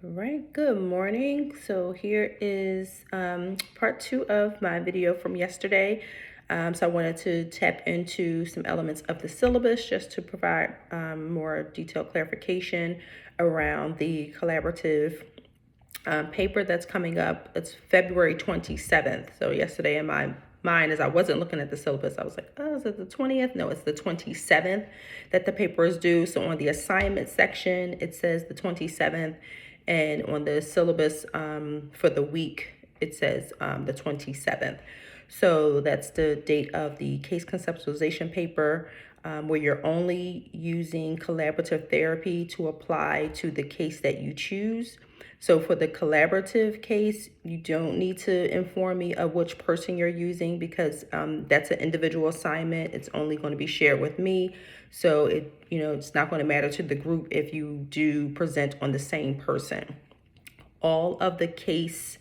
All right, good morning. So here is part 2 of my video from yesterday. So I wanted to tap into some elements of the syllabus just to provide more detailed clarification around the collaborative paper that's coming up. It's February 27th. So yesterday in my mind, as I wasn't looking at the syllabus, I was like, oh, is it the 20th? No, it's the 27th that the paper is due. So on the assignment section, it says the 27th. And on the syllabus for the week, it says the 27th. So that's the date of the case conceptualization paper, where you're only using collaborative therapy to apply to the case that you choose. So for the collaborative case, you don't need to inform me of which person you're using because that's an individual assignment. It's only going to be shared with me. So it's not going to matter to the group if you do present on the same person. All of the case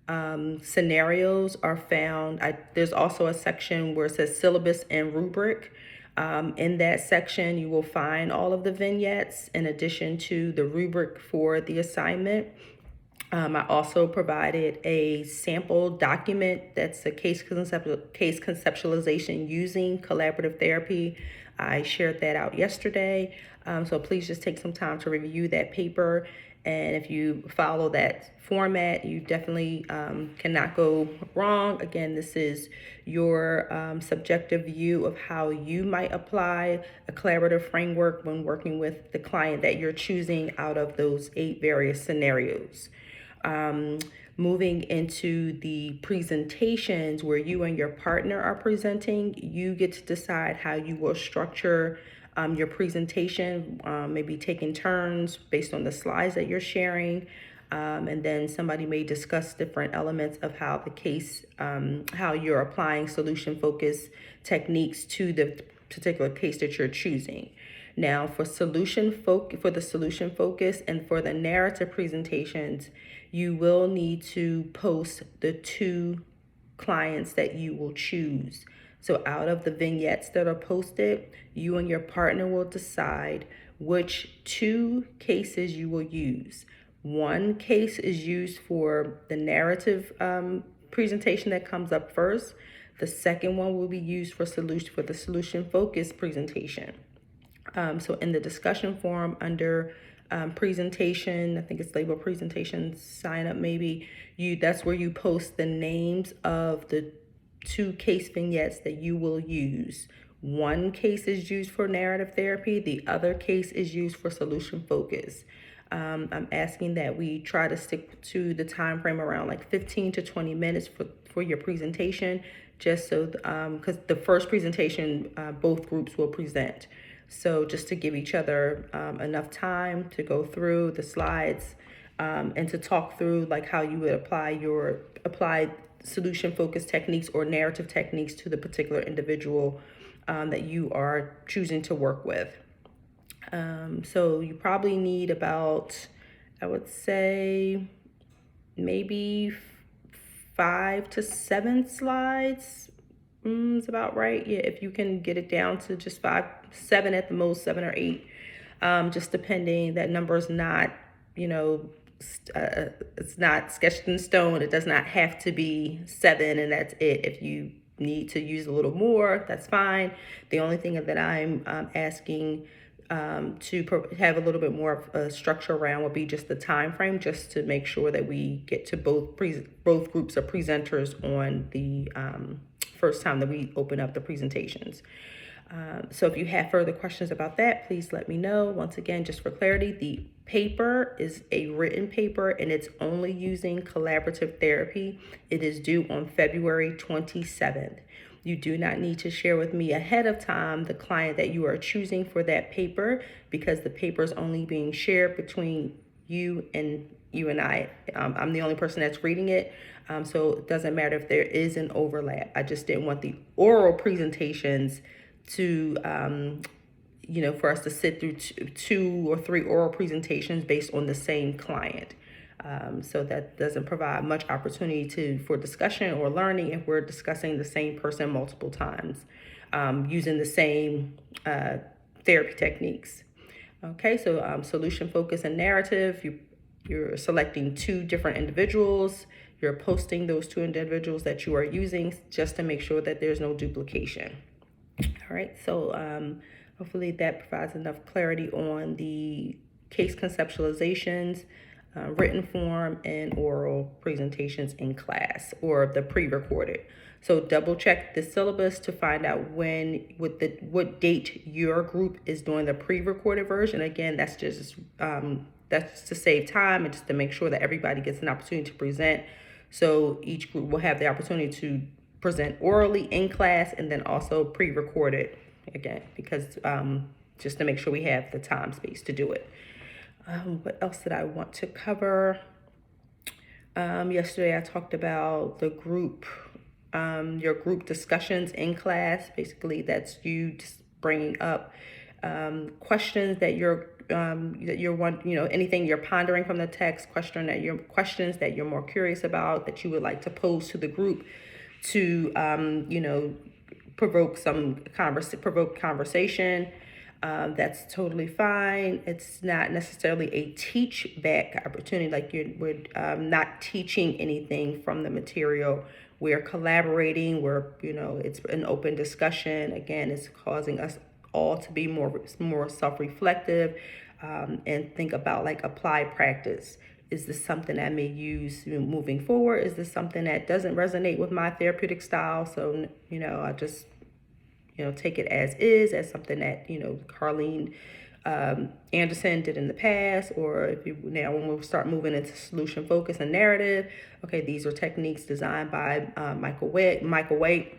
scenarios are found. There's also a section where it says syllabus and rubric. In that section, you will find all of the vignettes in addition to the rubric for the assignment. I also provided a sample document that's a case conceptualization using collaborative therapy. I shared that out yesterday. So please just take some time to review that paper. And if you follow that format, you definitely cannot go wrong. Again, this is your subjective view of how you might apply a collaborative framework when working with the client that you're choosing out of those 8 various scenarios. Moving into the presentations where you and your partner are presenting, you get to decide how you will structure your presentation, maybe taking turns based on the slides that you're sharing. And then somebody may discuss different elements of how the case, how you're applying solution focus techniques to the particular case that you're choosing. Now, for the solution focus and for the narrative presentations, you will need to post the 2 clients that you will choose. So out of the vignettes that are posted, you and your partner will decide which 2 cases you will use. One case is used for the narrative presentation that comes up first. The second one will be used for the solution focus presentation. So in the discussion forum under presentation, I think it's labeled presentation sign up maybe, that's where you post the names of the 2 case vignettes that you will use. One case is used for narrative therapy, the other case is used for solution focus. I'm asking that we try to stick to the time frame around like 15 to 20 minutes for your presentation, just so because the first presentation both groups will present. So just to give each other enough time to go through the slides and to talk through like how you would apply solution focused techniques or narrative techniques to the particular individual that you are choosing to work with. So you probably need about, I would say, maybe 5 to 7 slides. It's about right. Yeah, if you can get it down to just 5, 7 at the most, 7 or 8, just depending. That number is not, it's not sketched in stone. It does not have to be 7 and that's it. If you need to use a little more, that's fine. The only thing that I'm asking to have a little bit more of a structure around would be just the time frame, just to make sure that we get to both groups of presenters on the first time that we open up the presentations. So if you have further questions about that, please let me know. Once again, just for clarity, the paper is a written paper and it's only using collaborative therapy. It is due on February 27th. You do not need to share with me ahead of time the client that you are choosing for that paper, because the paper is only being shared between you and I. I'm the only person that's reading it. So it doesn't matter if there is an overlap. I just didn't want the oral presentations to, for us to sit through 2 or 3 oral presentations based on the same client. So that doesn't provide much opportunity for discussion or learning if we're discussing the same person multiple times, using the same therapy techniques. Okay, so solution focus and narrative, you you're selecting 2 different individuals. You're posting those 2 individuals that you are using just to make sure that there's no duplication. All right, so hopefully that provides enough clarity on the case conceptualizations, written form, and oral presentations in class, or the pre-recorded. So double check the syllabus to find out what date your group is doing the pre-recorded version. Again, that's to save time and just to make sure that everybody gets an opportunity to present. So each group will have the opportunity to present orally in class and then also pre-recorded, again, because just to make sure we have the time space to do it. What else did I want to cover? Yesterday I talked about the group, your group discussions in class. Basically, that's you just bringing up questions that anything you're pondering from the text, questions that you're more curious about, that you would like to pose to the group to provoke conversation. That's totally fine. It's not necessarily a teach back opportunity, like we're not teaching anything from the material. We're collaborating. It's an open discussion. Again, it's causing us all to be more self-reflective and think about like applied practice. Is this something that I may use moving forward? Is this something that doesn't resonate with my therapeutic style? So, I just, take it as is, as something that, Carlene Anderson did in the past, or when we start moving into solution focus and narrative, okay, these are techniques designed by Michael Waite.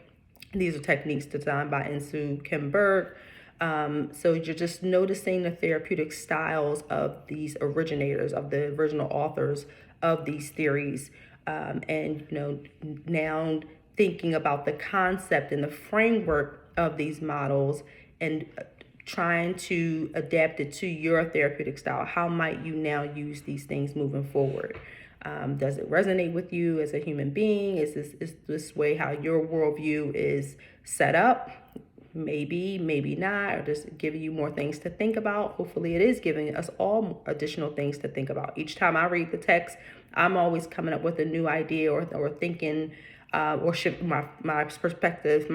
These are techniques designed by Insoo Kim Berg. So you're just noticing the therapeutic styles of these originators, of the original authors of these theories, and now thinking about the concept and the framework of these models and trying to adapt it to your therapeutic style. How might you now use these things moving forward? Does it resonate with you as a human being? Is this way how your worldview is set up? Maybe not, or just giving you more things to think about. Hopefully it is giving us all additional things to think about. Each time I read the text, I'm always coming up with a new idea or thinking or shift my perspective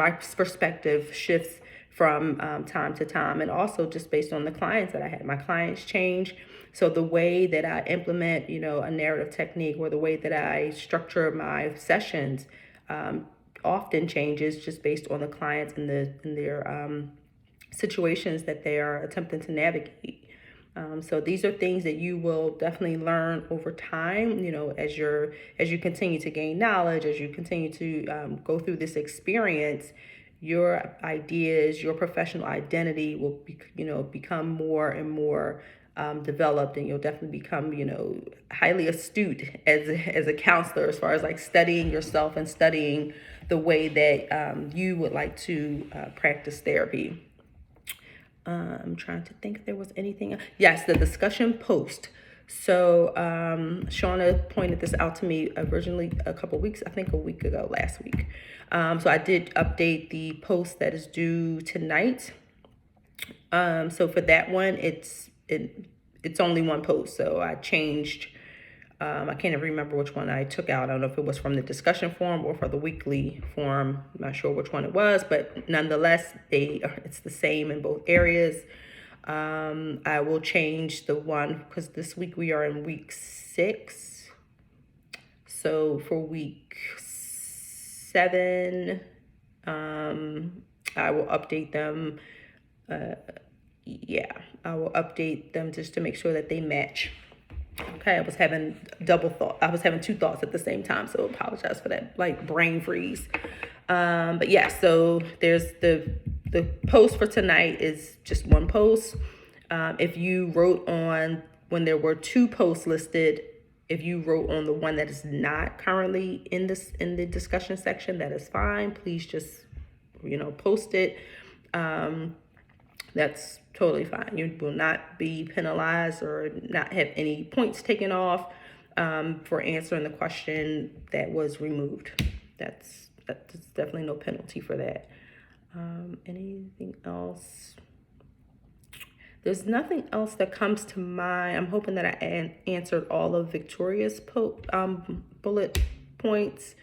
shifts from time to time, and also just based on the clients that I had. My clients change, so the way that I implement a narrative technique, or the way that I structure my sessions often changes just based on the clients and their situations that they are attempting to navigate. So these are things that you will definitely learn over time, as you continue to gain knowledge, as you continue to go through this experience. Your ideas, your professional identity will become more and more developed, and you'll definitely become highly astute as a counselor, as far as like studying yourself and studying the way that you would like to practice therapy. I'm trying to think if there was anything else. Yes, the discussion post. So Shauna pointed this out to me originally a week ago, last week. So I did update the post that is due tonight. So for that one, it's only one post. So I changed. I can't even remember which one I took out. I don't know if it was from the discussion forum or for the weekly forum. I'm not sure which one it was, but nonetheless, it's the same in both areas. I will change the one because this week we are in week 6. So for week 7, I will update them. I will update them just to make sure that they match. Okay, I was having I was having 2 thoughts at the same time, so apologize for that, like brain freeze. But yeah, so there's the post for tonight is just one post. If you wrote on, when there were 2 posts listed, if you wrote on the one that is not currently in the discussion section, that is fine. Please just post it. That's totally fine. You will not be penalized or not have any points taken off for answering the question that was removed. That's definitely no penalty for that. Anything else? There's nothing else that comes to mind. I'm hoping that I answered all of Victoria's bullet points.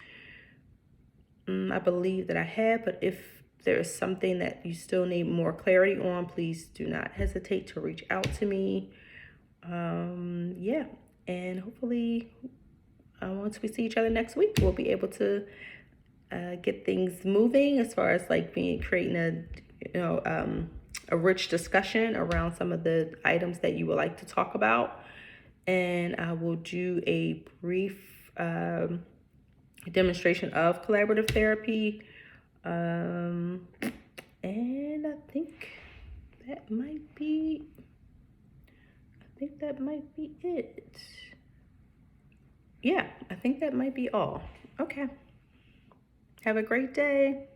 I believe that I have, but if there is something that you still need more clarity on, please do not hesitate to reach out to me. Yeah, and hopefully once we see each other next week, we'll be able to get things moving as far as like creating a rich discussion around some of the items that you would like to talk about. And I will do a brief demonstration of collaborative therapy. And I think that might be it. Yeah, I think that might be all. Okay. Have a great day.